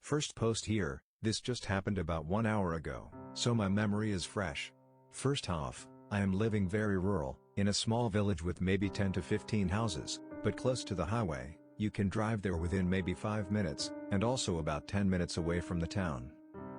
First post here, this just happened about 1 hour ago, so my memory is fresh. First off, I am living very rural, in a small village with maybe 10 to 15 houses, but close to the highway. You can drive there within maybe 5 minutes, and also about 10 minutes away from the town.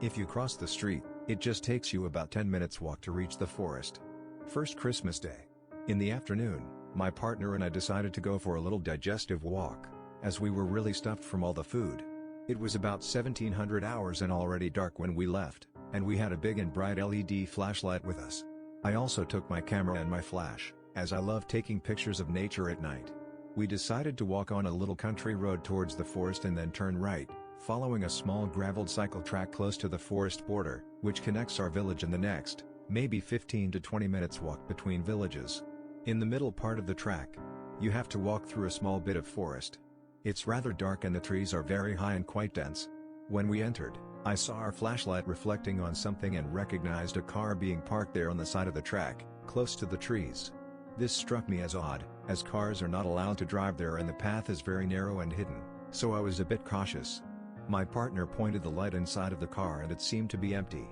If you cross the street, it just takes you about 10 minutes walk to reach the forest. First Christmas Day. In the afternoon, my partner and I decided to go for a little digestive walk, as we were really stuffed from all the food. It was about 1700 hours and already dark when we left, and we had a big and bright LED flashlight with us. I also took my camera and my flash, as I love taking pictures of nature at night. We decided to walk on a little country road towards the forest and then turn right, following a small graveled cycle track close to the forest border, which connects our village and the next, maybe 15 to 20 minutes walk between villages. In the middle part of the track, you have to walk through a small bit of forest. It's rather dark and the trees are very high and quite dense. When we entered, I saw our flashlight reflecting on something and recognized a car being parked there on the side of the track, close to the trees. This struck me as odd, as cars are not allowed to drive there and the path is very narrow and hidden, so I was a bit cautious. My partner pointed the light inside of the car and it seemed to be empty.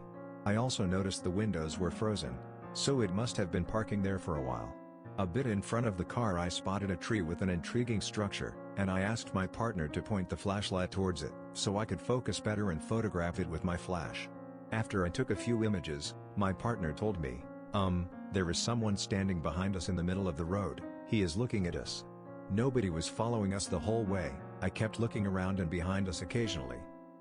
I also noticed the windows were frozen, so it must have been parking there for a while. A bit in front of the car I spotted a tree with an intriguing structure, and I asked my partner to point the flashlight towards it, so I could focus better and photograph it with my flash. After I took a few images, my partner told me, there is someone standing behind us in the middle of the road, he is looking at us. Nobody was following us the whole way, I kept looking around and behind us occasionally.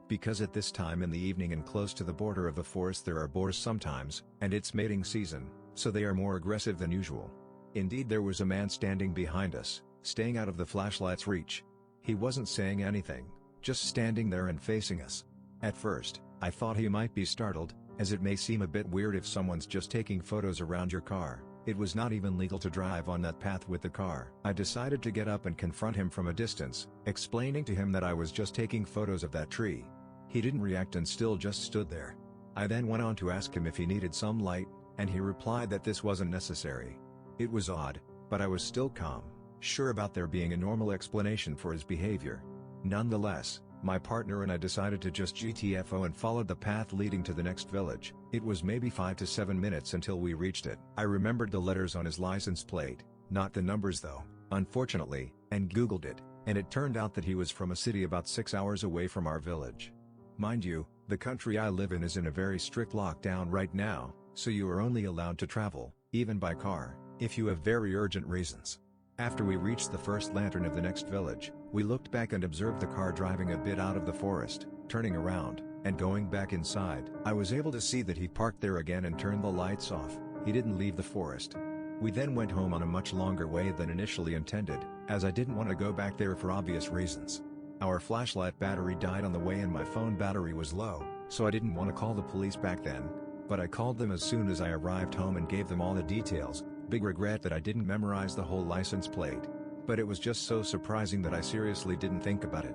Because at this time in the evening and close to the border of the forest there are boars sometimes, and it's mating season, so they are more aggressive than usual. Indeed there was a man standing behind us, staying out of the flashlight's reach. He wasn't saying anything, just standing there and facing us. At first, I thought he might be startled, as it may seem a bit weird if someone's just taking photos around your car. It was not even legal to drive on that path with the car. I decided to get up and confront him from a distance, explaining to him that I was just taking photos of that tree. He didn't react and still just stood there. I then went on to ask him if he needed some light, and he replied that this wasn't necessary. It was odd, but I was still calm, sure about there being a normal explanation for his behavior. Nonetheless, my partner and I decided to just GTFO and followed the path leading to the next village. It was maybe 5 to 7 minutes until we reached it. I remembered the letters on his license plate, not the numbers though, unfortunately, and Googled it, and it turned out that he was from a city about 6 hours away from our village. Mind you, the country I live in is in a very strict lockdown right now, so you are only allowed to travel, even by car, if you have very urgent reasons. After we reached the first lantern of the next village, we looked back and observed the car driving a bit out of the forest, turning around, and going back inside. I was able to see that he parked there again and turned the lights off. He didn't leave the forest. We then went home on a much longer way than initially intended, as I didn't want to go back there for obvious reasons. Our flashlight battery died on the way and my phone battery was low, so I didn't want to call the police back then, but I called them as soon as I arrived home and gave them all the details. Big regret that I didn't memorize the whole license plate. But it was just so surprising that I seriously didn't think about it.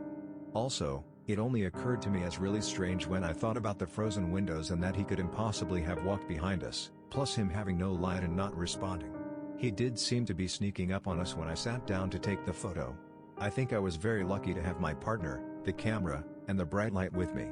Also, it only occurred to me as really strange when I thought about the frozen windows and that he could impossibly have walked behind us, plus him having no light and not responding. He did seem to be sneaking up on us when I sat down to take the photo. I think I was very lucky to have my partner, the camera, and the bright light with me.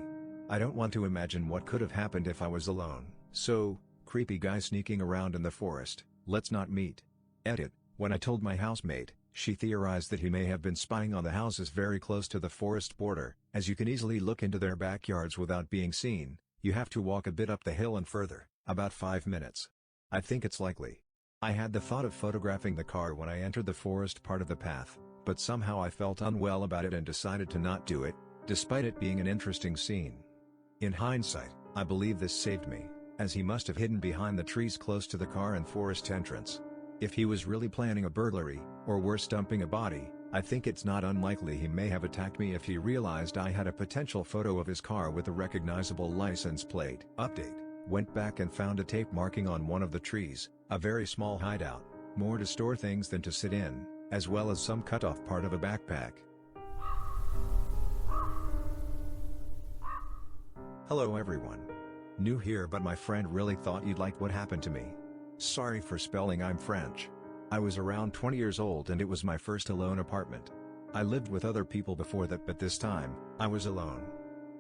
I don't want to imagine what could have happened if I was alone. So, creepy guy sneaking around in the forest. Let's not meet. Edit. When I told my housemate, she theorized that he may have been spying on the houses very close to the forest border, as you can easily look into their backyards without being seen. You have to walk a bit up the hill and further, about 5 minutes. I think it's likely. I had the thought of photographing the car when I entered the forest part of the path, but somehow I felt unwell about it and decided to not do it, despite it being an interesting scene. In hindsight, I believe this saved me, as he must have hidden behind the trees close to the car and forest entrance. If he was really planning a burglary, or worse dumping a body, I think it's not unlikely he may have attacked me if he realized I had a potential photo of his car with a recognizable license plate. Update. Went back and found a tape marking on one of the trees, a very small hideout, more to store things than to sit in, as well as some cut-off part of a backpack. Hello everyone. New here but my friend really thought you'd like what happened to me. Sorry for spelling, I'm French. I was around 20 years old and it was my first alone apartment. I lived with other people before that but this time, I was alone.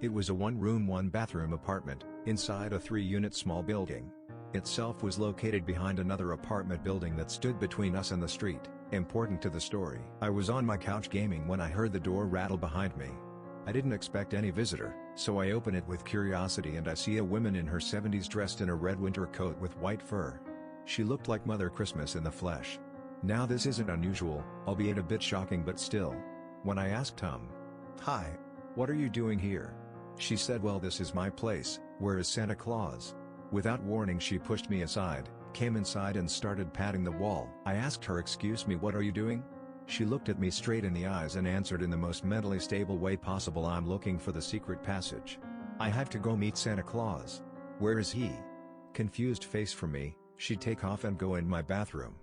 It was a 1-room 1-bathroom apartment, inside a 3-unit small building. Itself was located behind another apartment building that stood between us and the street. Important to the story. I was on my couch gaming when I heard the door rattle behind me. I didn't expect any visitor, so I open it with curiosity and I see a woman in her 70s dressed in a red winter coat with white fur. She looked like Mother Christmas in the flesh. Now this isn't unusual, albeit a bit shocking, but still. When I asked "Hi, what are you doing here?" she said, "Well, this is my place, where is Santa Claus?" Without warning she pushed me aside, came inside and started patting the wall. I asked her, "Excuse me, what are you doing?" She looked at me straight in the eyes and answered in the most mentally stable way possible, "I'm looking for the secret passage. I have to go meet Santa Claus. Where is he?" Confused face from me, she'd take off and go in my bathroom.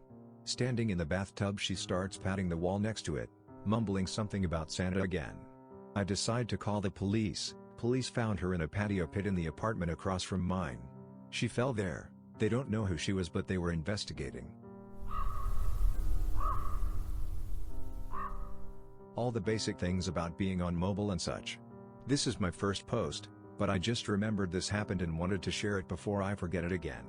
Standing in the bathtub she starts patting the wall next to it, mumbling something about Santa again. I decide to call the police. Police found her in a patio pit in the apartment across from mine. She fell there. They don't know who she was, but they were investigating. All the basic things about being on mobile and such. This is my first post, but I just remembered this happened and wanted to share it before I forget it again.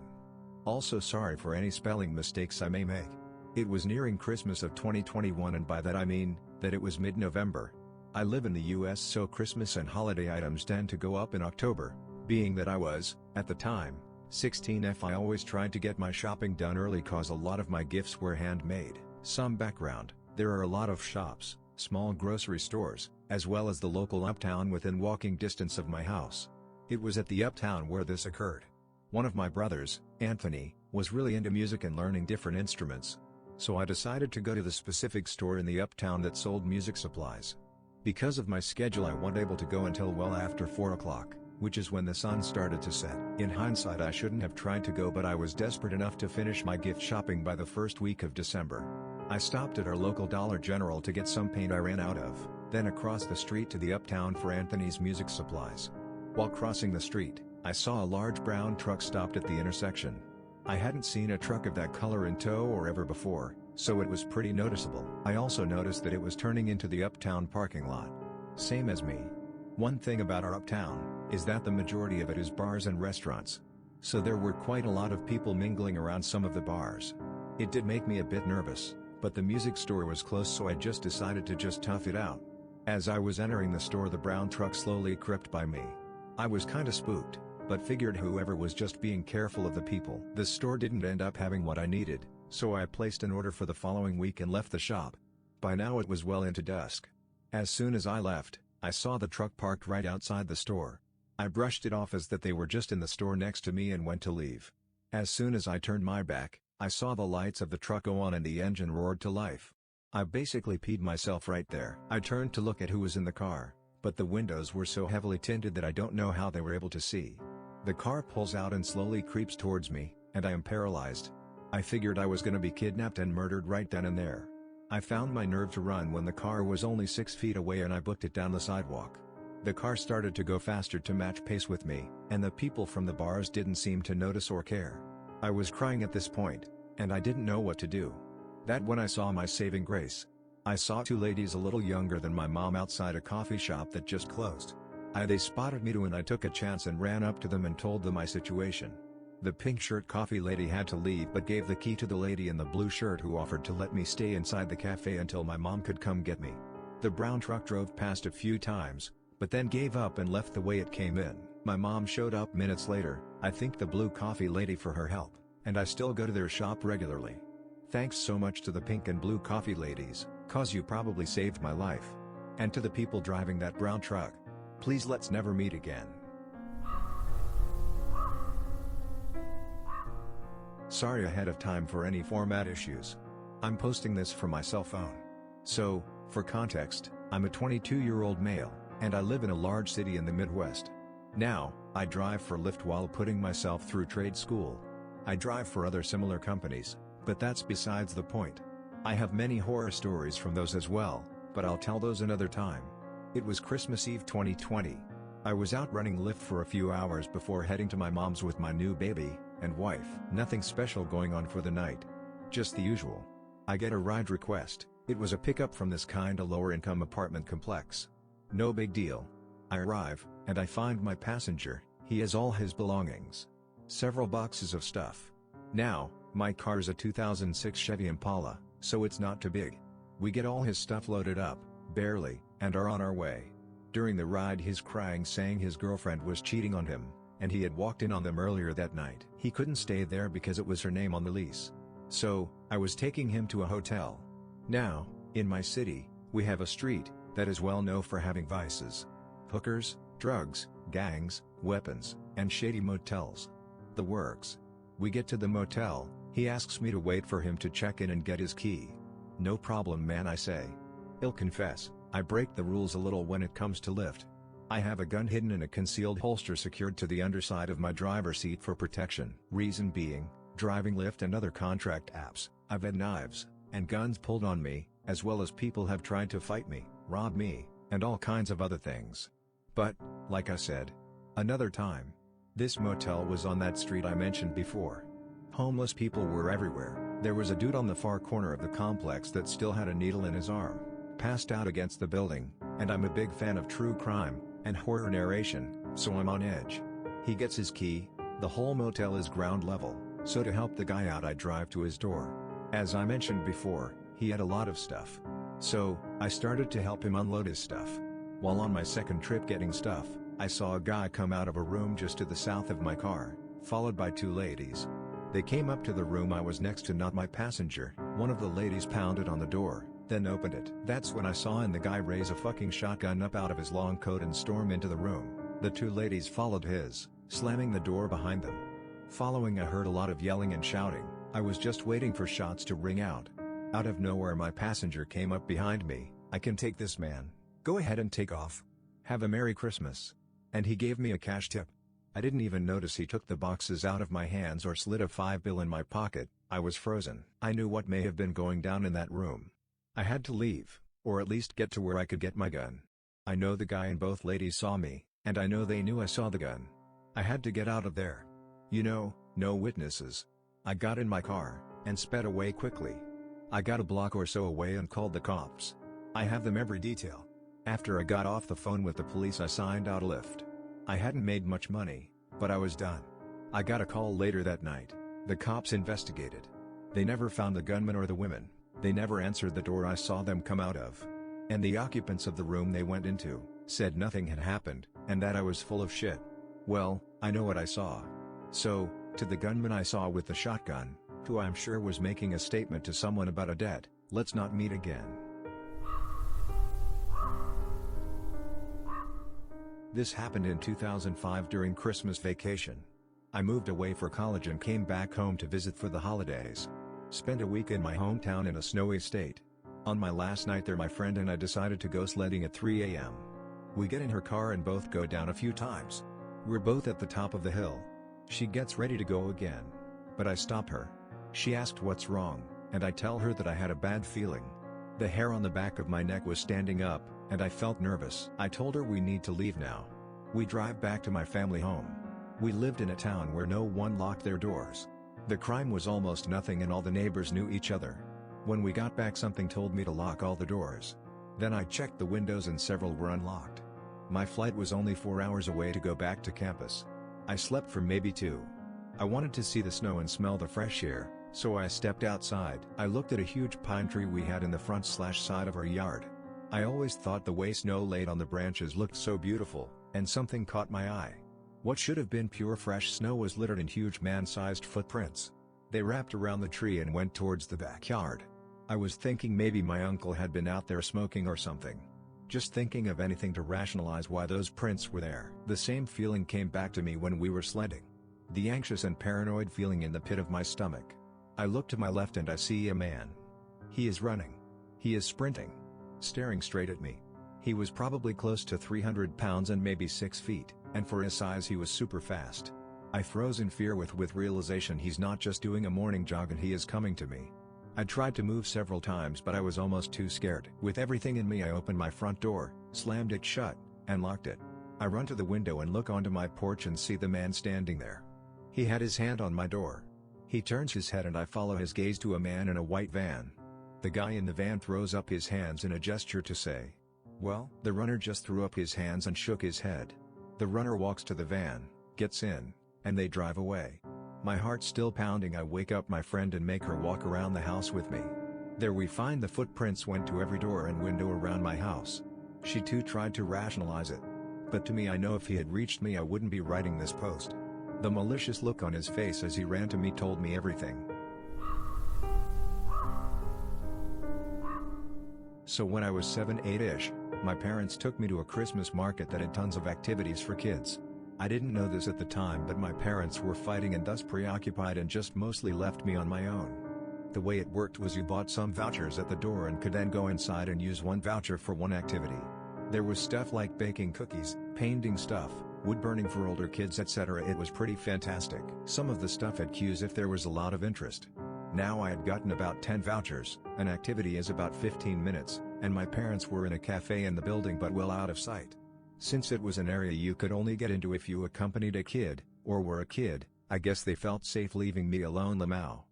Also sorry for any spelling mistakes I may make. It was nearing Christmas of 2021, and by that I mean that it was mid-November. I live in the US, so Christmas and holiday items tend to go up in October. Being that I was, at the time, 16F, I always tried to get my shopping done early cause a lot of my gifts were handmade. Some background: there are a lot of shops, small grocery stores, as well as the local Uptown within walking distance of my house. It was at the Uptown where this occurred. One of my brothers, Anthony, was really into music and learning different instruments. So I decided to go to the specific store in the Uptown that sold music supplies. Because of my schedule I wasn't able to go until well after 4 o'clock, which is when the sun started to set. In hindsight I shouldn't have tried to go, but I was desperate enough to finish my gift shopping by the first week of December. I stopped at our local Dollar General to get some paint I ran out of, then across the street to the Uptown for Anthony's music supplies. While crossing the street, I saw a large brown truck stopped at the intersection. I hadn't seen a truck of that color in tow or ever before, so it was pretty noticeable. I also noticed that it was turning into the Uptown parking lot. Same as me. One thing about our Uptown is that the majority of it is bars and restaurants. So there were quite a lot of people mingling around some of the bars. It did make me a bit nervous, but the music store was close, so I just decided to tough it out. As I was entering the store, the brown truck slowly crept by me. I was kinda spooked, but figured whoever was just being careful of the people. The store didn't end up having what I needed, so I placed an order for the following week and left the shop. By now it was well into dusk. As soon as I left, I saw the truck parked right outside the store. I brushed it off as that they were just in the store next to me and went to leave. As soon as I turned my back, I saw the lights of the truck go on and the engine roared to life. I basically peed myself right there. I turned to look at who was in the car, but the windows were so heavily tinted that I don't know how they were able to see. The car pulls out and slowly creeps towards me, and I am paralyzed. I figured I was gonna be kidnapped and murdered right then and there. I found my nerve to run when the car was only 6 feet away and I booked it down the sidewalk. The car started to go faster to match pace with me, and the people from the bars didn't seem to notice or care. I was crying at this point, and I didn't know what to do. That when I saw my saving grace. I saw two ladies a little younger than my mom outside a coffee shop that just closed. They spotted me too, and I took a chance and ran up to them and told them my situation. The pink shirt coffee lady had to leave but gave the key to the lady in the blue shirt, who offered to let me stay inside the cafe until my mom could come get me. The brown truck drove past a few times, but then gave up and left the way it came in. My mom showed up minutes later. I thanked the blue coffee lady for her help, and I still go to their shop regularly. Thanks so much to the pink and blue coffee ladies, cause you probably saved my life. And to the people driving that brown truck. Please let's never meet again. Sorry ahead of time for any format issues. I'm posting this from my cell phone. So, for context, I'm a 22-year-old male, and I live in a large city in the Midwest. Now, I drive for Lyft while putting myself through trade school. I drive for other similar companies, but that's besides the point. I have many horror stories from those as well, but I'll tell those another time. It was Christmas Eve 2020. I was out running Lyft for a few hours before heading to my mom's with my new baby and wife. Nothing special going on for the night. Just the usual. I get a ride request. It was a pickup from this kinda lower income apartment complex. No big deal. I arrive, and I find my passenger. He has all his belongings. Several boxes of stuff. Now, my car's a 2006 Chevy Impala, so it's not too big. We get all his stuff loaded up, barely, and are on our way. During the ride he's crying, saying his girlfriend was cheating on him, and he had walked in on them earlier that night. He couldn't stay there because it was her name on the lease. So, I was taking him to a hotel. Now, in my city, we have a street that is well known for having vices. Hookers, drugs, gangs, weapons, and shady motels. The works. We get to the motel, he asks me to wait for him to check in and get his key. No problem man, I say. I'll confess, I break the rules a little when it comes to lift. I have a gun hidden in a concealed holster secured to the underside of my driver's seat for protection. Reason being, driving Lyft and other contract apps, I've had knives and guns pulled on me, as well as people have tried to fight me, rob me, and all kinds of other things. But, like I said, another time. This motel was on that street I mentioned before. Homeless people were everywhere. There was a dude on the far corner of the complex that still had a needle in his arm, passed out against the building, and I'm a big fan of true crime and horror narration, so I'm on edge. He gets his key. The whole motel is ground level, so to help the guy out I drive to his door. As I mentioned before, he had a lot of stuff. So, I started to help him unload his stuff. While on my second trip getting stuff, I saw a guy come out of a room just to the south of my car, followed by two ladies. They came up to the room I was next to, not my passenger. One of the ladies pounded on the door, then opened it. That's when I saw the guy raise a fucking shotgun up out of his long coat and storm into the room. The two ladies followed his, slamming the door behind them. Following, I heard a lot of yelling and shouting. I was just waiting for shots to ring out. Out of nowhere my passenger came up behind me. I can take this man. Go ahead and take off. Have a Merry Christmas. And he gave me a cash tip. I didn't even notice he took the boxes out of my hands or slid a $5 bill in my pocket. I was frozen. I knew what may have been going down in that room. I had to leave, or at least get to where I could get my gun. I know the guy and both ladies saw me, and I know they knew I saw the gun. I had to get out of there. You know, no witnesses. I got in my car, and sped away quickly. I got a block or so away and called the cops. I have them every detail. After I got off the phone with the police I signed out a Lyft. I hadn't made much money, but I was done. I got a call later that night. The cops investigated. They never found the gunman or the women. They never answered the door I saw them come out of. And the occupants of the room they went into said nothing had happened, and that I was full of shit. Well, I know what I saw. So, to the gunman I saw with the shotgun, who I'm sure was making a statement to someone about a debt, let's not meet again. This happened in 2005 during Christmas vacation. I moved away for college and came back home to visit for the holidays. Spent a week in my hometown in a snowy state. On my last night there my friend and I decided to go sledding at 3 a.m. We get in her car and both go down a few times. We're both at the top of the hill. She gets ready to go again. But I stop her. She asked what's wrong, and I tell her that I had a bad feeling. The hair on the back of my neck was standing up, and I felt nervous. I told her we need to leave now. We drive back to my family home. We lived in a town where no one locked their doors. The crime was almost nothing and all the neighbors knew each other. When we got back something told me to lock all the doors. Then I checked the windows and several were unlocked. My flight was only 4 hours away to go back to campus. I slept for maybe 2. I wanted to see the snow and smell the fresh air, so I stepped outside. I looked at a huge pine tree we had in the front/side of our yard. I always thought the way snow laid on the branches looked so beautiful, and something caught my eye. What should have been pure fresh snow was littered in huge man-sized footprints. They wrapped around the tree and went towards the backyard. I was thinking maybe my uncle had been out there smoking or something. Just thinking of anything to rationalize why those prints were there. The same feeling came back to me when we were sledding. The anxious and paranoid feeling in the pit of my stomach. I look to my left and I see a man. He is running. He is sprinting. Staring straight at me. He was probably close to 300 pounds and maybe 6 feet, and for his size he was super fast. I froze in fear with realization he's not just doing a morning jog and he is coming to me. I tried to move several times but I was almost too scared. With everything in me I opened my front door, slammed it shut, and locked it. I run to the window and look onto my porch and see the man standing there. He had his hand on my door. He turns his head and I follow his gaze to a man in a white van. The guy in the van throws up his hands in a gesture to say, Well, the runner just threw up his hands and shook his head. The runner walks to the van, gets in, and they drive away. My heart still pounding, I wake up my friend and make her walk around the house with me. There we find the footprints went to every door and window around my house. She too tried to rationalize it. But to me, I know if he had reached me I wouldn't be writing this post. The malicious look on his face as he ran to me told me everything. So when I was 7-8-ish, my parents took me to a Christmas market that had tons of activities for kids. I didn't know this at the time, but my parents were fighting and thus preoccupied and just mostly left me on my own. The way it worked was you bought some vouchers at the door and could then go inside and use one voucher for one activity. There was stuff like baking cookies, painting stuff, wood burning for older kids, etc. It was pretty fantastic. Some of the stuff had queues if there was a lot of interest. Now I had gotten about 10 vouchers, an activity is about 15 minutes, and my parents were in a cafe in the building but well out of sight. Since it was an area you could only get into if you accompanied a kid, or were a kid, I guess they felt safe leaving me alone. Lamau.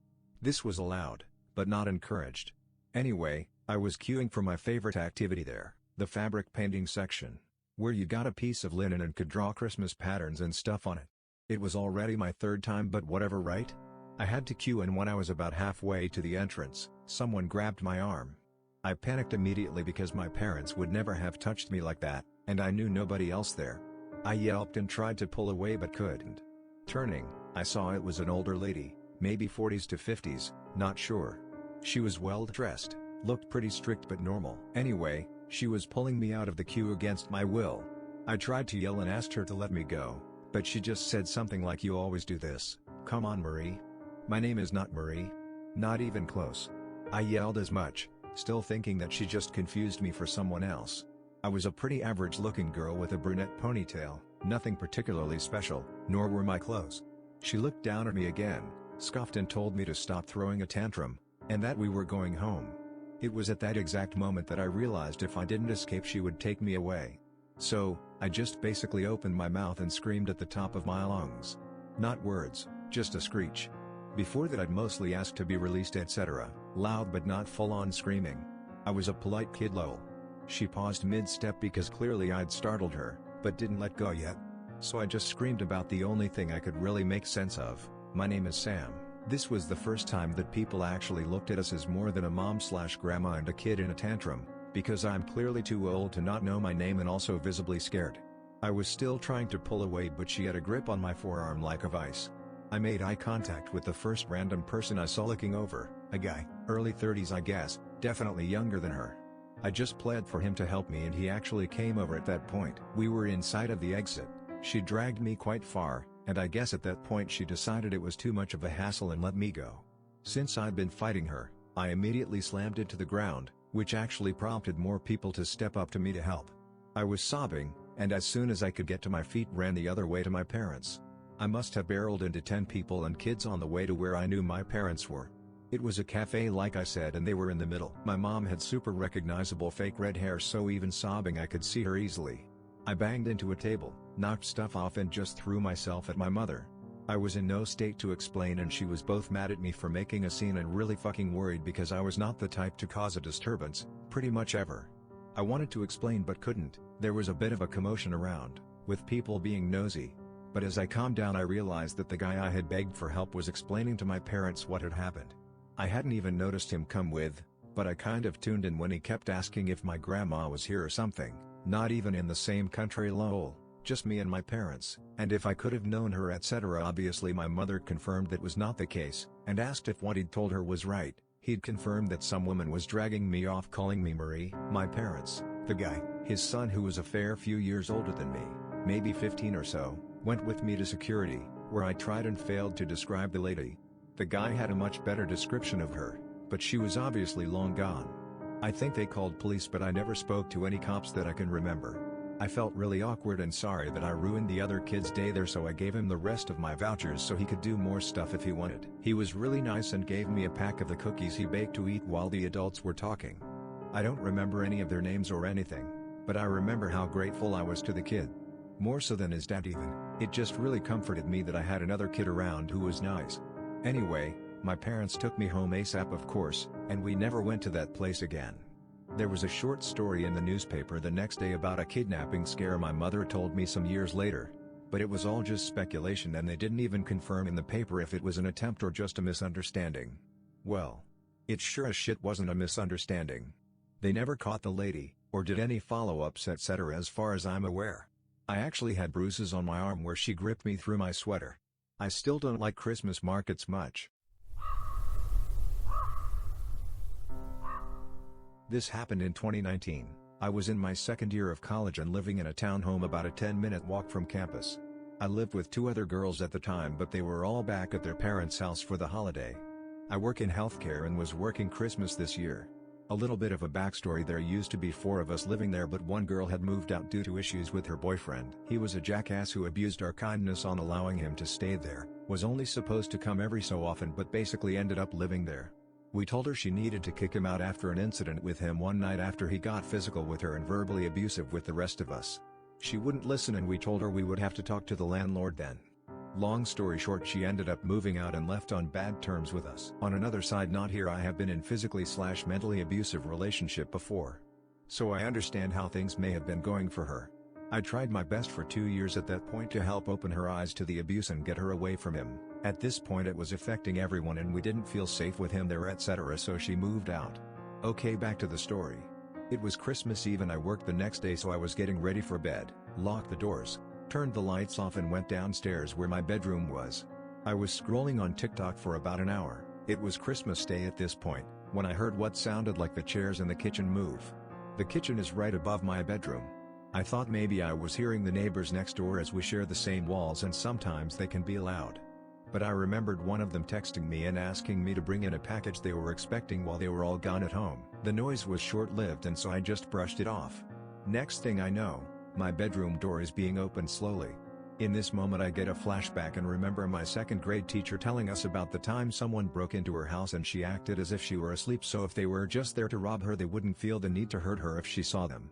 This was allowed, but not encouraged. Anyway, I was queuing for my favorite activity there, the fabric painting section, where you got a piece of linen and could draw Christmas patterns and stuff on it. It was already my third time, but whatever, right? I had to queue, and when I was about halfway to the entrance, someone grabbed my arm. I panicked immediately because my parents would never have touched me like that, and I knew nobody else there. I yelped and tried to pull away but couldn't. Turning, I saw it was an older lady, maybe 40s to 50s, not sure. She was well dressed, looked pretty strict but normal. Anyway, she was pulling me out of the queue against my will. I tried to yell and asked her to let me go, but she just said something like, "You always do this, come on Marie." My name is not Marie. Not even close. I yelled as much, still thinking that she just confused me for someone else. I was a pretty average looking girl with a brunette ponytail, nothing particularly special, nor were my clothes. She looked down at me again, scoffed and told me to stop throwing a tantrum, and that we were going home. It was at that exact moment that I realized if I didn't escape she would take me away. So, I just basically opened my mouth and screamed at the top of my lungs. Not words, just a screech. Before that I'd mostly asked to be released, etc., loud but not full-on screaming. I was a polite kid, lol. She paused mid-step because clearly I'd startled her, but didn't let go yet. So I just screamed about the only thing I could really make sense of, "My name is Sam." This was the first time that people actually looked at us as more than a mom/grandma and a kid in a tantrum, because I'm clearly too old to not know my name and also visibly scared. I was still trying to pull away, but she had a grip on my forearm like a vice. I made eye contact with the first random person I saw looking over, a guy, early 30s I guess, definitely younger than her. I just pled for him to help me and he actually came over at that point. We were inside of the exit, she dragged me quite far, and I guess at that point she decided it was too much of a hassle and let me go. Since I'd been fighting her, I immediately slammed it to the ground, which actually prompted more people to step up to me to help. I was sobbing, and as soon as I could get to my feet ran the other way to my parents. I must have barreled into 10 people and kids on the way to where I knew my parents were. It was a cafe like I said, and they were in the middle. My mom had super recognizable fake red hair, so even sobbing I could see her easily. I banged into a table, knocked stuff off and just threw myself at my mother. I was in no state to explain, and she was both mad at me for making a scene and really fucking worried because I was not the type to cause a disturbance, pretty much ever. I wanted to explain but couldn't. There was a bit of a commotion around, with people being nosy. But as I calmed down I realized that the guy I had begged for help was explaining to my parents what had happened. I hadn't even noticed him come with, but I kind of tuned in when he kept asking if my grandma was here or something, not even in the same country, lol, just me and my parents, and if I could have known her, etc. Obviously my mother confirmed that was not the case, and asked if what he'd told her was right. He'd confirmed that some woman was dragging me off calling me Marie. My parents, the guy, his son who was a fair few years older than me, maybe 15 or so, went with me to security, where I tried and failed to describe the lady. The guy had a much better description of her, but she was obviously long gone. I think they called police, but I never spoke to any cops that I can remember. I felt really awkward and sorry that I ruined the other kid's day there, so I gave him the rest of my vouchers so he could do more stuff if he wanted. He was really nice and gave me a pack of the cookies he baked to eat while the adults were talking. I don't remember any of their names or anything, but I remember how grateful I was to the kid. More so than his dad even. It just really comforted me that I had another kid around who was nice. Anyway, my parents took me home ASAP of course, and we never went to that place again. There was a short story in the newspaper the next day about a kidnapping scare my mother told me some years later. But it was all just speculation and they didn't even confirm in the paper if it was an attempt or just a misunderstanding. Well, it sure as shit wasn't a misunderstanding. They never caught the lady, or did any follow-ups etc. as far as I'm aware. I actually had bruises on my arm where she gripped me through my sweater. I still don't like Christmas markets much. This happened in 2019. I was in my second year of college and living in a townhome about a 10-minute walk from campus. I lived with 2 other girls at the time, but they were all back at their parents' house for the holiday. I work in healthcare and was working Christmas this year. A little bit of a backstory: there used to be 4 of us living there, but one girl had moved out due to issues with her boyfriend. He was a jackass who abused our kindness on allowing him to stay there, was only supposed to come every so often but basically ended up living there. We told her she needed to kick him out after an incident with him one night after he got physical with her and verbally abusive with the rest of us. She wouldn't listen and we told her we would have to talk to the landlord then. Long story short, she ended up moving out and left on bad terms with us. On another side note here, I have been in physically/mentally abusive relationship before. So I understand how things may have been going for her. I tried my best for 2 years at that point to help open her eyes to the abuse and get her away from him. At this point it was affecting everyone and we didn't feel safe with him there etc. so she moved out. Okay, back to the story. It was Christmas Eve and I worked the next day, so I was getting ready for bed, locked the doors, turned the lights off and went downstairs where my bedroom was. I was scrolling on TikTok for about an hour. It was Christmas Day at this point, when I heard what sounded like the chairs in the kitchen move. The kitchen is right above my bedroom. I thought maybe I was hearing the neighbors next door as we share the same walls and sometimes they can be loud. But I remembered one of them texting me and asking me to bring in a package they were expecting while they were all gone at home. The noise was short-lived and so I just brushed it off. Next thing I know, my bedroom door is being opened slowly. In this moment I get a flashback and remember my second grade teacher telling us about the time someone broke into her house and she acted as if she were asleep, so if they were just there to rob her they wouldn't feel the need to hurt her if she saw them.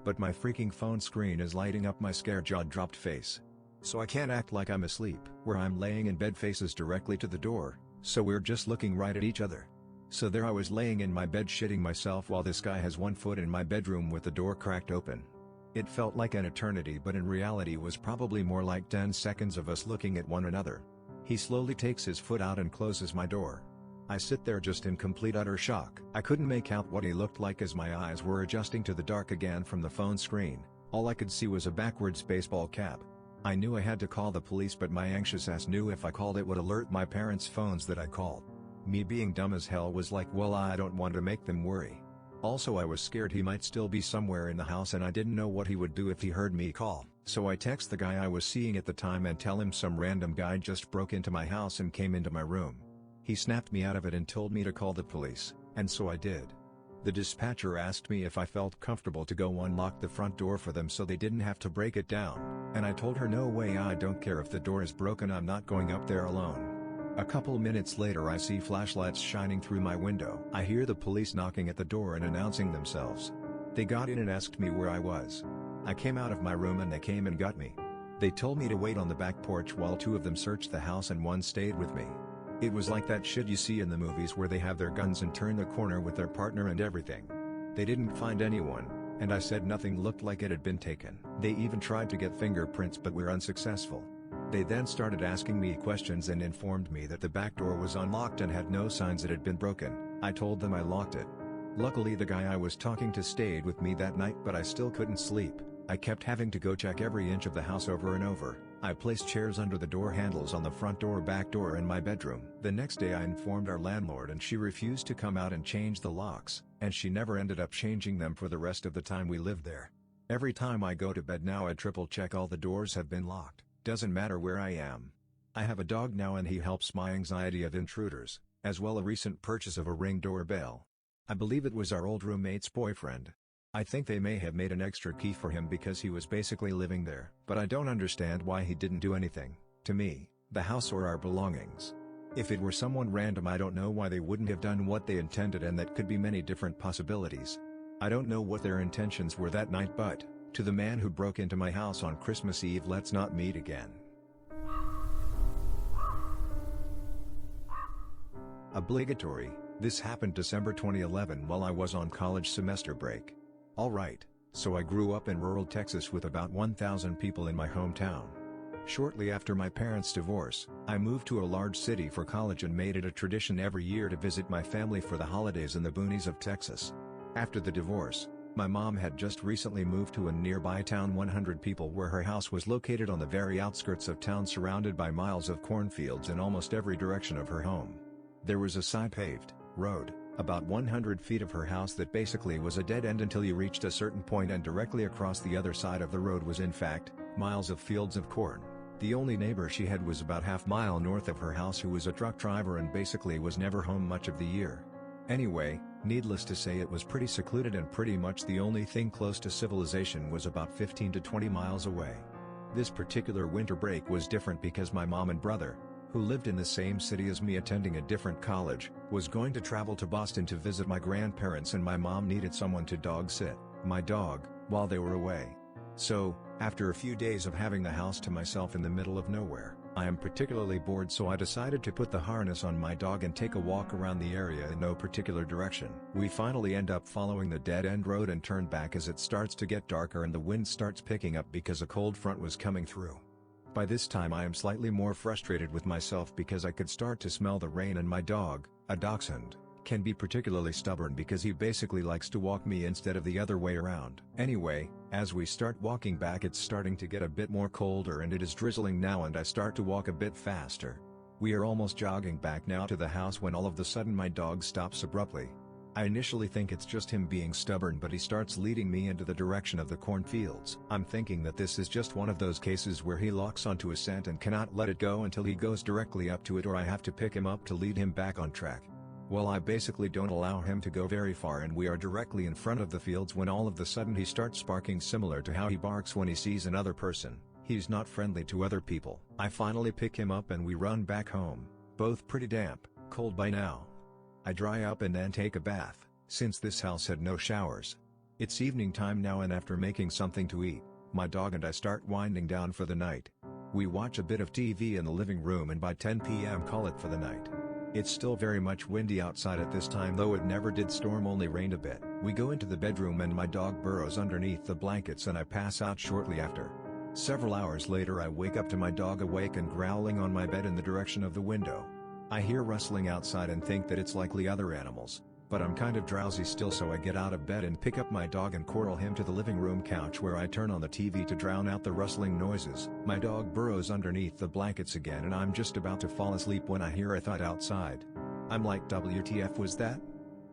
But my freaking phone screen is lighting up my scared jaw-dropped face. So I can't act like I'm asleep. Where I'm laying in bed faces directly to the door, so we're just looking right at each other. So there I was laying in my bed shitting myself while this guy has 1 foot in my bedroom with the door cracked open. It felt like an eternity, but in reality was probably more like 10 seconds of us looking at one another. He slowly takes his foot out and closes my door. I sit there just in complete utter shock. I couldn't make out what he looked like as my eyes were adjusting to the dark again from the phone screen. All I could see was a backwards baseball cap. I knew I had to call the police, but my anxious ass knew if I called it would alert my parents' phones that I called. Me being dumb as hell was like, well, I don't want to make them worry. Also I was scared he might still be somewhere in the house and I didn't know what he would do if he heard me call. So I text the guy I was seeing at the time and tell him some random guy just broke into my house and came into my room. He snapped me out of it and told me to call the police, and so I did. The dispatcher asked me if I felt comfortable to go unlock the front door for them so they didn't have to break it down, and I told her no way, I don't care if the door is broken, I'm not going up there alone. A couple minutes later I see flashlights shining through my window. I hear the police knocking at the door and announcing themselves. They got in and asked me where I was. I came out of my room and they came and got me. They told me to wait on the back porch while 2 of them searched the house and 1 stayed with me. It was like that shit you see in the movies where they have their guns and turn the corner with their partner and everything. They didn't find anyone, and I said nothing looked like it had been taken. They even tried to get fingerprints but were unsuccessful. They then started asking me questions and informed me that the back door was unlocked and had no signs it had been broken. I told them I locked it. Luckily the guy I was talking to stayed with me that night, but I still couldn't sleep. I kept having to go check every inch of the house over and over. I placed chairs under the door handles on the front door, back door, and my bedroom. The next day I informed our landlord and she refused to come out and change the locks, and she never ended up changing them for the rest of the time we lived there. Every time I go to bed now I triple check all the doors have been locked. Doesn't matter where I am. I have a dog now and he helps my anxiety of intruders, as well as a recent purchase of a Ring doorbell. I believe it was our old roommate's boyfriend. I think they may have made an extra key for him because he was basically living there. But I don't understand why he didn't do anything to me, the house, or our belongings. If it were someone random I don't know why they wouldn't have done what they intended, and that could be many different possibilities. I don't know what their intentions were that night, but to the man who broke into my house on Christmas Eve, let's not meet again. Obligatory. This happened December 2011 while I was on college semester break. Alright, so I grew up in rural Texas with about 1,000 people in my hometown. Shortly after my parents' divorce, I moved to a large city for college and made it a tradition every year to visit my family for the holidays in the boonies of Texas. After the divorce, my mom had just recently moved to a nearby town 100 people where her house was located on the very outskirts of town surrounded by miles of cornfields in almost every direction of her home. There was a side paved road, about 100 feet of her house that basically was a dead end until you reached a certain point, and directly across the other side of the road was in fact, miles of fields of corn. The only neighbor she had was about half-mile north of her house, who was a truck driver and basically was never home much of the year. Anyway, needless to say, it was pretty secluded, and pretty much the only thing close to civilization was about 15 to 20 miles away. This particular winter break was different because my mom and brother, who lived in the same city as me attending a different college, was going to travel to Boston to visit my grandparents, and my mom needed someone to dog sit my dog while they were away. So, after a few days of having the house to myself in the middle of nowhere, I am particularly bored, so I decided to put the harness on my dog and take a walk around the area in no particular direction. We finally end up following the dead-end road and turn back as it starts to get darker and the wind starts picking up because a cold front was coming through. By this time I am slightly more frustrated with myself because I could start to smell the rain, and my dog, a dachshund, can be particularly stubborn because he basically likes to walk me instead of the other way around. Anyway, as we start walking back, it's starting to get a bit more colder and it is drizzling now, and I start to walk a bit faster. We are almost jogging back now to the house when all of a sudden my dog stops abruptly. I initially think it's just him being stubborn, but he starts leading me into the direction of the cornfields. I'm thinking that this is just one of those cases where he locks onto a scent and cannot let it go until he goes directly up to it, or I have to pick him up to lead him back on track. Well, I basically don't allow him to go very far, and we are directly in front of the fields when all of a sudden he starts barking, similar to how he barks when he sees another person. He's not friendly to other people. I finally pick him up and we run back home, both pretty damp, cold by now. I dry up and then take a bath, since this house had no showers. It's evening time now, and after making something to eat, my dog and I start winding down for the night. We watch a bit of TV in the living room and by 10 p.m. call it for the night. It's still very much windy outside at this time, though it never did storm, only rained a bit. We go into the bedroom and my dog burrows underneath the blankets and I pass out shortly after. Several hours later I wake up to my dog awake and growling on my bed in the direction of the window. I hear rustling outside and think that it's likely other animals, but I'm kind of drowsy still, so I get out of bed and pick up my dog and corral him to the living room couch, where I turn on the TV to drown out the rustling noises. My dog burrows underneath the blankets again and I'm just about to fall asleep when I hear a thud outside. I'm like, WTF was that?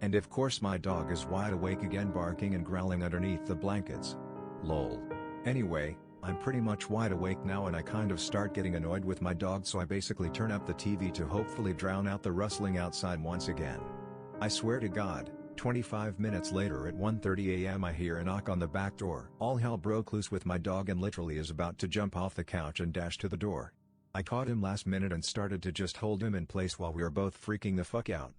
And of course my dog is wide awake again, barking and growling underneath the blankets. Lol. Anyway, I'm pretty much wide awake now and I kind of start getting annoyed with my dog, so I basically turn up the TV to hopefully drown out the rustling outside once again. I swear to God, 25 minutes later at 1:30 a.m. I hear a knock on the back door. All hell broke loose with my dog and literally is about to jump off the couch and dash to the door. I caught him last minute and started to just hold him in place while we were both freaking the fuck out.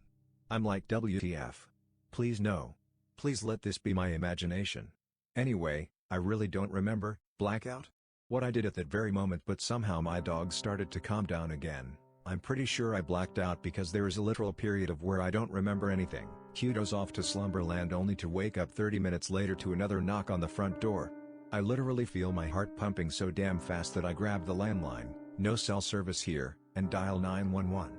I'm like, WTF. Please no. Please let this be my imagination. Anyway, I really don't remember, blackout, what I did at that very moment, but somehow my dog started to calm down again. I'm pretty sure I blacked out because there is a literal period of where I don't remember anything. Kudos off to slumberland, only to wake up 30 minutes later to another knock on the front door. I literally feel my heart pumping so damn fast that I grab the landline, no cell service here, and dial 911.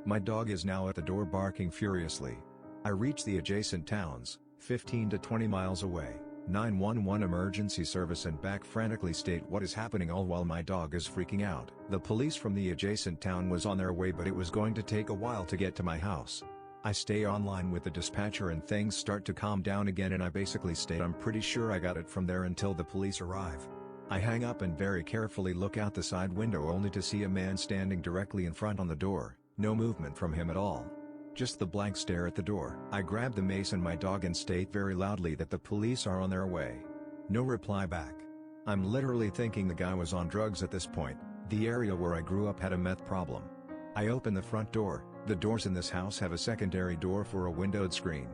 My dog is now at the door barking furiously. I reach the adjacent towns, 15 to 20 miles away. 911 emergency service and back frantically state what is happening, all while my dog is freaking out. The police from the adjacent town was on their way, but it was going to take a while to get to my house. I stay online with the dispatcher and things start to calm down again, and I basically state I'm pretty sure I got it from there until the police arrive. I hang up and very carefully look out the side window, only to see a man standing directly in front on the door, no movement from him at all. Just the blank stare at the door. I grab the mace and my dog and state very loudly that the police are on their way. No reply back. I'm literally thinking the guy was on drugs at this point. The area where I grew up had a meth problem. I open the front door. The doors in this house have a secondary door for a windowed screen.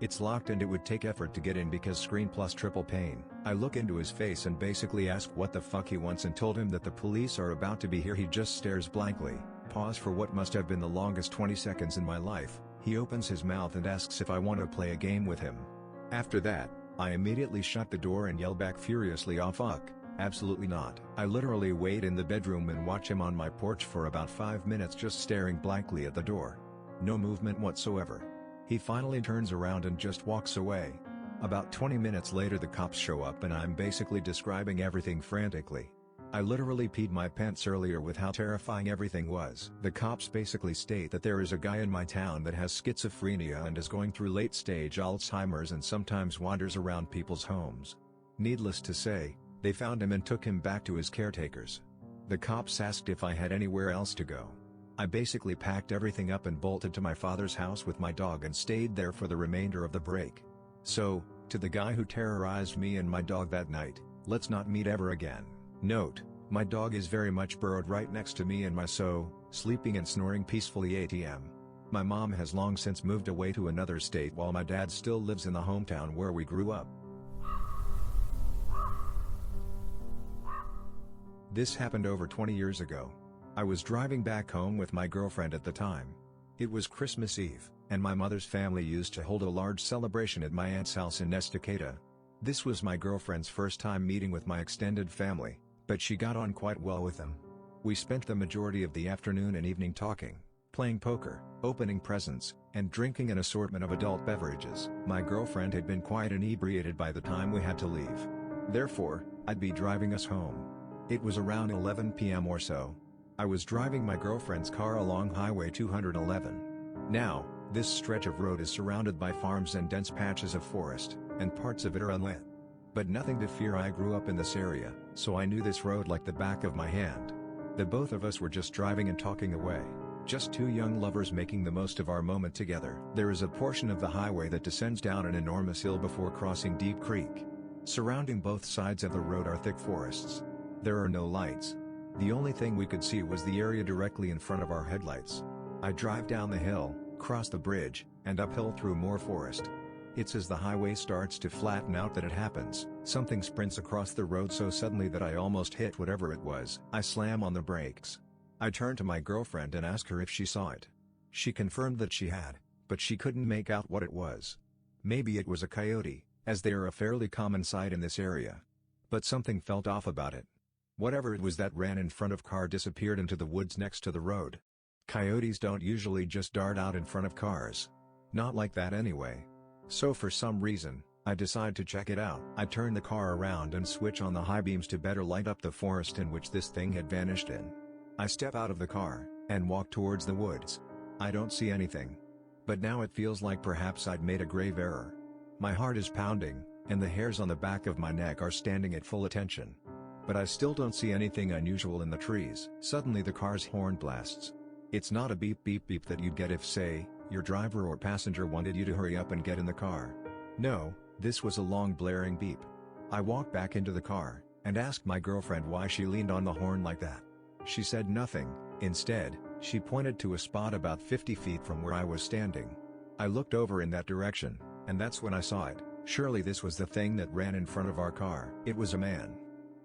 It's locked and it would take effort to get in because screen plus triple pane. I look into his face and basically ask what the fuck he wants and told him that the police are about to be here. He just stares blankly. Pause for what must have been the longest 20 seconds in my life. He opens his mouth and asks if I want to play a game with him. After that, I immediately shut the door and yell back furiously, "Oh fuck, absolutely not." I literally wait in the bedroom and watch him on my porch for about 5 minutes just staring blankly at the door. No movement whatsoever. He finally turns around and just walks away. About 20 minutes later the cops show up and I'm basically describing everything frantically. I literally peed my pants earlier with how terrifying everything was. The cops basically state that there is a guy in my town that has schizophrenia and is going through late-stage Alzheimer's and sometimes wanders around people's homes. Needless to say, they found him and took him back to his caretakers. The cops asked if I had anywhere else to go. I basically packed everything up and bolted to my father's house with my dog and stayed there for the remainder of the break. So, to the guy who terrorized me and my dog that night, let's not meet ever again. Note, my dog is very much burrowed right next to me and my sleeping and snoring peacefully ATM. My mom has long since moved away to another state while my dad still lives in the hometown where we grew up. This happened over 20 years ago. I was driving back home with my girlfriend at the time. It was Christmas Eve, and my mother's family used to hold a large celebration at my aunt's house in Estacada. This was my girlfriend's first time meeting with my extended family, but she got on quite well with them. We spent the majority of the afternoon and evening talking, playing poker, opening presents, and drinking an assortment of adult beverages. My girlfriend had been quite inebriated by the time we had to leave. Therefore, I'd be driving us home. It was around 11 p.m. or so. I was driving my girlfriend's car along Highway 211. Now, this stretch of road is surrounded by farms and dense patches of forest, and parts of it are unlit. But nothing to fear, I grew up in this area, so I knew this road like the back of my hand. The both of us were just driving and talking away, just two young lovers making the most of our moment together. There is a portion of the highway that descends down an enormous hill before crossing Deep Creek. Surrounding both sides of the road are thick forests. There are no lights. The only thing we could see was the area directly in front of our headlights. I drive down the hill, cross the bridge, and uphill through more forest. It's as the highway starts to flatten out that it happens. Something sprints across the road so suddenly that I almost hit whatever it was. I slam on the brakes. I turn to my girlfriend and ask her if she saw it. She confirmed that she had, but she couldn't make out what it was. Maybe it was a coyote, as they are a fairly common sight in this area. But something felt off about it. Whatever it was that ran in front of car disappeared into the woods next to the road. Coyotes don't usually just dart out in front of cars. Not like that anyway. So for some reason, I decide to check it out. I turn the car around and switch on the high beams to better light up the forest in which this thing had vanished in. I step out of the car, and walk towards the woods. I don't see anything. But now it feels like perhaps I'd made a grave error. My heart is pounding, and the hairs on the back of my neck are standing at full attention. But I still don't see anything unusual in the trees. Suddenly the car's horn blasts. It's not a beep beep beep that you'd get if, say, your driver or passenger wanted you to hurry up and get in the car. No, this was a long blaring beep. I walked back into the car, and asked my girlfriend why she leaned on the horn like that. She said nothing. Instead, she pointed to a spot about 50 feet from where I was standing. I looked over in that direction, and that's when I saw it. Surely this was the thing that ran in front of our car. It was a man.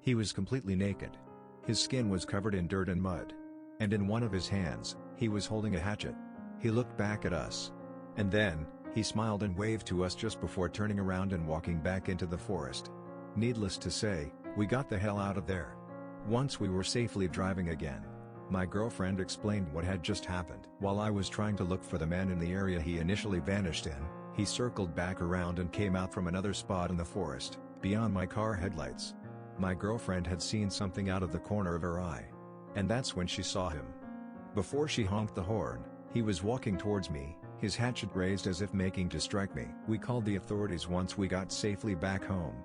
He was completely naked. His skin was covered in dirt and mud. And in one of his hands, he was holding a hatchet. He looked back at us. And then, he smiled and waved to us just before turning around and walking back into the forest. Needless to say, we got the hell out of there. Once we were safely driving again, my girlfriend explained what had just happened. While I was trying to look for the man in the area he initially vanished in, he circled back around and came out from another spot in the forest, beyond my car headlights. My girlfriend had seen something out of the corner of her eye. And that's when she saw him. Before she honked the horn, he was walking towards me, his hatchet raised as if making to strike me. We called the authorities once we got safely back home.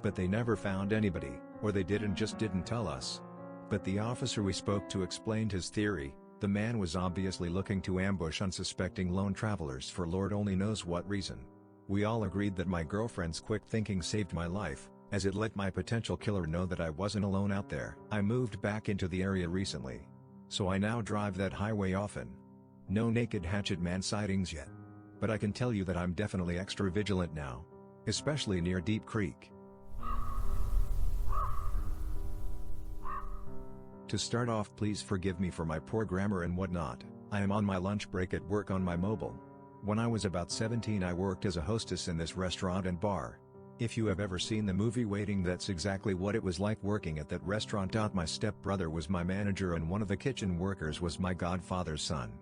But they never found anybody, or they just didn't tell us. But the officer we spoke to explained his theory. The man was obviously looking to ambush unsuspecting lone travelers for Lord only knows what reason. We all agreed that my girlfriend's quick thinking saved my life, as it let my potential killer know that I wasn't alone out there. I moved back into the area recently, so I now drive that highway often. No naked hatchet man sightings yet. But I can tell you that I'm definitely extra vigilant now. Especially near Deep Creek. To start off, please forgive me for my poor grammar and whatnot. I am on my lunch break at work on my mobile. When I was about 17 I worked as a hostess in this restaurant and bar. If you have ever seen the movie Waiting, that's exactly what it was like working at that restaurant. My stepbrother was my manager and one of the kitchen workers was my godfather's son.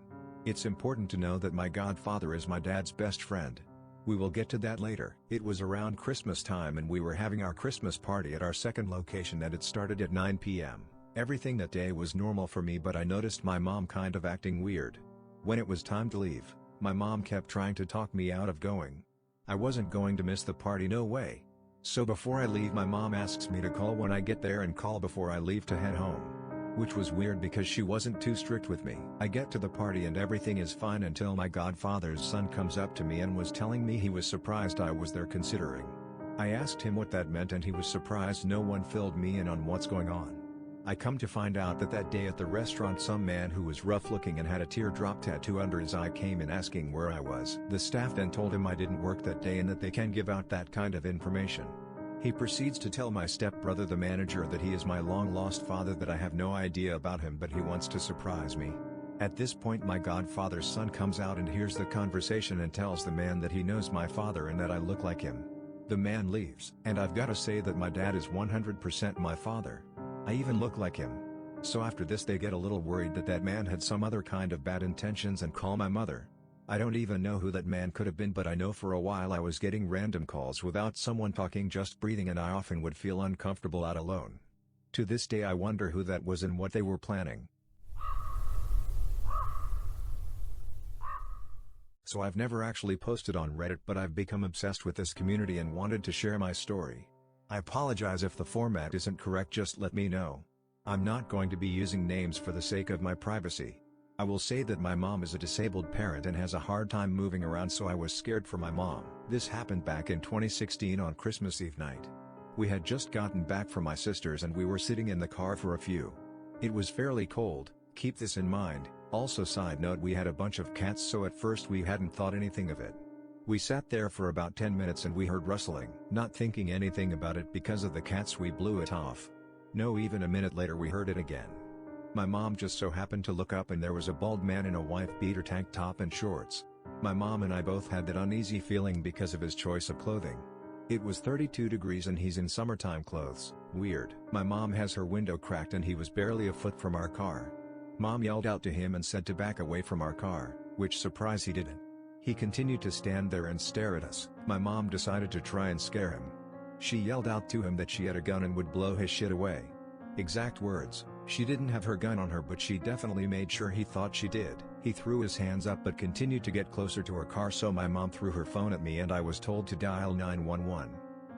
It's important to know that my godfather is my dad's best friend. We will get to that later. It was around Christmas time and we were having our Christmas party at our second location and it started at 9 p.m. Everything that day was normal for me, but I noticed my mom kind of acting weird. When it was time to leave, my mom kept trying to talk me out of going. I wasn't going to miss the party, no way. So before I leave my mom asks me to call when I get there and call before I leave to head home. Which was weird because she wasn't too strict with me. I get to the party and everything is fine until my godfather's son comes up to me and was telling me he was surprised I was there considering. I asked him what that meant and he was surprised no one filled me in on what's going on. I come to find out that day at the restaurant some man who was rough looking and had a teardrop tattoo under his eye came in asking where I was. The staff then told him I didn't work that day and that they can't give out that kind of information. He proceeds to tell my stepbrother, the manager, that he is my long-lost father, that I have no idea about him but he wants to surprise me. At this point my godfather's son comes out and hears the conversation and tells the man that he knows my father and that I look like him. The man leaves. And I've got to say that my dad is 100% my father. I even look like him. So after this they get a little worried that man had some other kind of bad intentions and call my mother. I don't even know who that man could have been, but I know for a while I was getting random calls without someone talking, just breathing, and I often would feel uncomfortable out alone. To this day I wonder who that was and what they were planning. So I've never actually posted on Reddit, but I've become obsessed with this community and wanted to share my story. I apologize if the format isn't correct, just let me know. I'm not going to be using names for the sake of my privacy. I will say that my mom is a disabled parent and has a hard time moving around, so I was scared for my mom. This happened back in 2016 on Christmas Eve night. We had just gotten back from my sister's and we were sitting in the car for a few. It was fairly cold, keep this in mind. Also, side note, we had a bunch of cats, so at first we hadn't thought anything of it. We sat there for about 10 minutes and we heard rustling. Not thinking anything about it because of the cats, we blew it off. No, even a minute later we heard it again. My mom just so happened to look up and there was a bald man in a wife-beater tank top and shorts. My mom and I both had that uneasy feeling because of his choice of clothing. It was 32 degrees and he's in summertime clothes. Weird. My mom has her window cracked and he was barely a foot from our car. Mom yelled out to him and said to back away from our car, which surprise he didn't. He continued to stand there and stare at us. My mom decided to try and scare him. She yelled out to him that she had a gun and would blow his shit away. Exact words. She didn't have her gun on her, but she definitely made sure he thought she did. He threw his hands up but continued to get closer to her car, so my mom threw her phone at me and I was told to dial 911.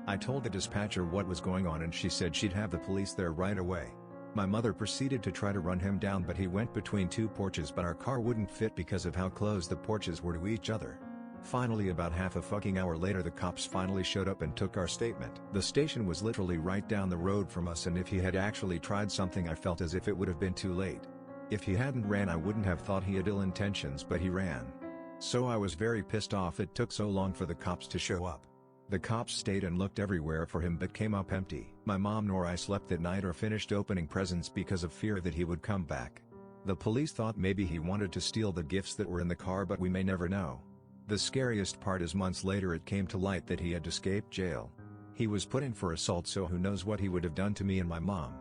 I told the dispatcher what was going on and she said she'd have the police there right away. My mother proceeded to try to run him down, but he went between two porches, but our car wouldn't fit because of how close the porches were to each other. Finally, about half a fucking hour later, the cops finally showed up and took our statement. The station was literally right down the road from us, and if he had actually tried something I felt as if it would have been too late. If he hadn't ran I wouldn't have thought he had ill intentions, but he ran. So I was very pissed off it took so long for the cops to show up. The cops stayed and looked everywhere for him but came up empty. My mom nor I slept that night or finished opening presents because of fear that he would come back. The police thought maybe he wanted to steal the gifts that were in the car, but we may never know. The scariest part is months later it came to light that he had escaped jail. He was put in for assault, so who knows what he would have done to me and my mom.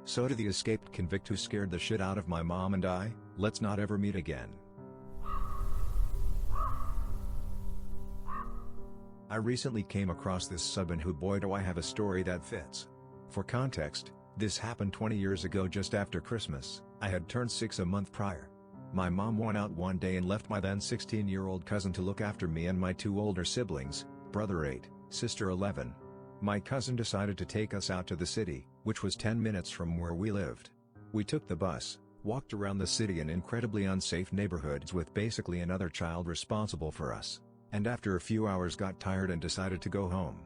So to the escaped convict who scared the shit out of my mom and I, let's not ever meet again. I recently came across this sub and boy do I have a story that fits. For context, this happened 20 years ago just after Christmas. I had turned 6 a month prior. My mom went out one day and left my then 16-year-old cousin to look after me and my 2 older siblings, brother 8, sister 11. My cousin decided to take us out to the city, which was 10 minutes from where we lived. We took the bus, walked around the city in incredibly unsafe neighborhoods with basically another child responsible for us. And after a few hours got tired and decided to go home.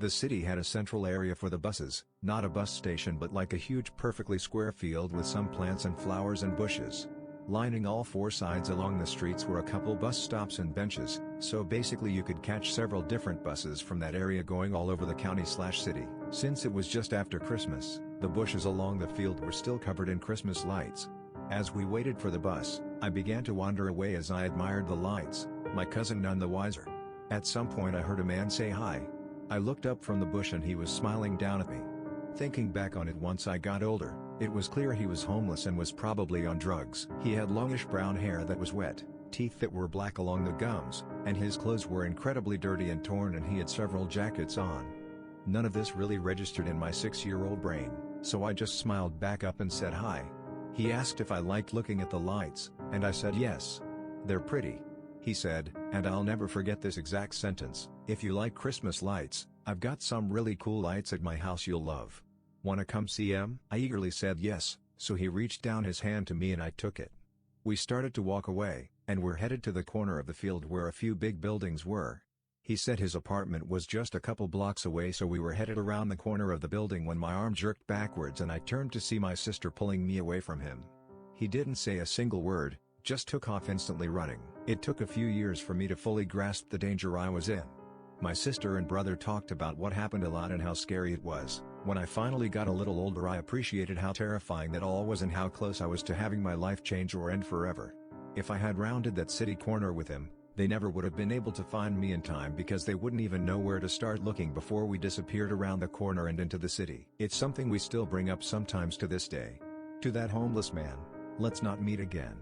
The city had a central area for the buses, not a bus station but like a huge perfectly square field with some plants and flowers and bushes. Lining all 4 sides along the streets were a couple bus stops and benches, so basically you could catch several different buses from that area going all over the county/city. Since it was just after Christmas, the bushes along the field were still covered in Christmas lights. As we waited for the bus, I began to wander away as I admired the lights. My cousin none the wiser. At some point I heard a man say hi. I looked up from the bush and he was smiling down at me. Thinking back on it once I got older, it was clear he was homeless and was probably on drugs. He had longish brown hair that was wet, teeth that were black along the gums, and his clothes were incredibly dirty and torn and he had several jackets on. None of this really registered in my 6-year-old brain, so I just smiled back up and said hi. He asked if I liked looking at the lights, and I said yes. They're pretty. He said, and I'll never forget this exact sentence, if you like Christmas lights, I've got some really cool lights at my house you'll love. Wanna come see 'em? I eagerly said yes, so he reached down his hand to me and I took it. We started to walk away, and we're headed to the corner of the field where a few big buildings were. He said his apartment was just a couple blocks away, so we were headed around the corner of the building when my arm jerked backwards and I turned to see my sister pulling me away from him. He didn't say a single word, just took off instantly running. It took a few years for me to fully grasp the danger I was in. My sister and brother talked about what happened a lot and how scary it was. When I finally got a little older I appreciated how terrifying that all was and how close I was to having my life change or end forever. If I had rounded that city corner with him, they never would have been able to find me in time because they wouldn't even know where to start looking before we disappeared around the corner and into the city. It's something we still bring up sometimes to this day. To that homeless man, let's not meet again.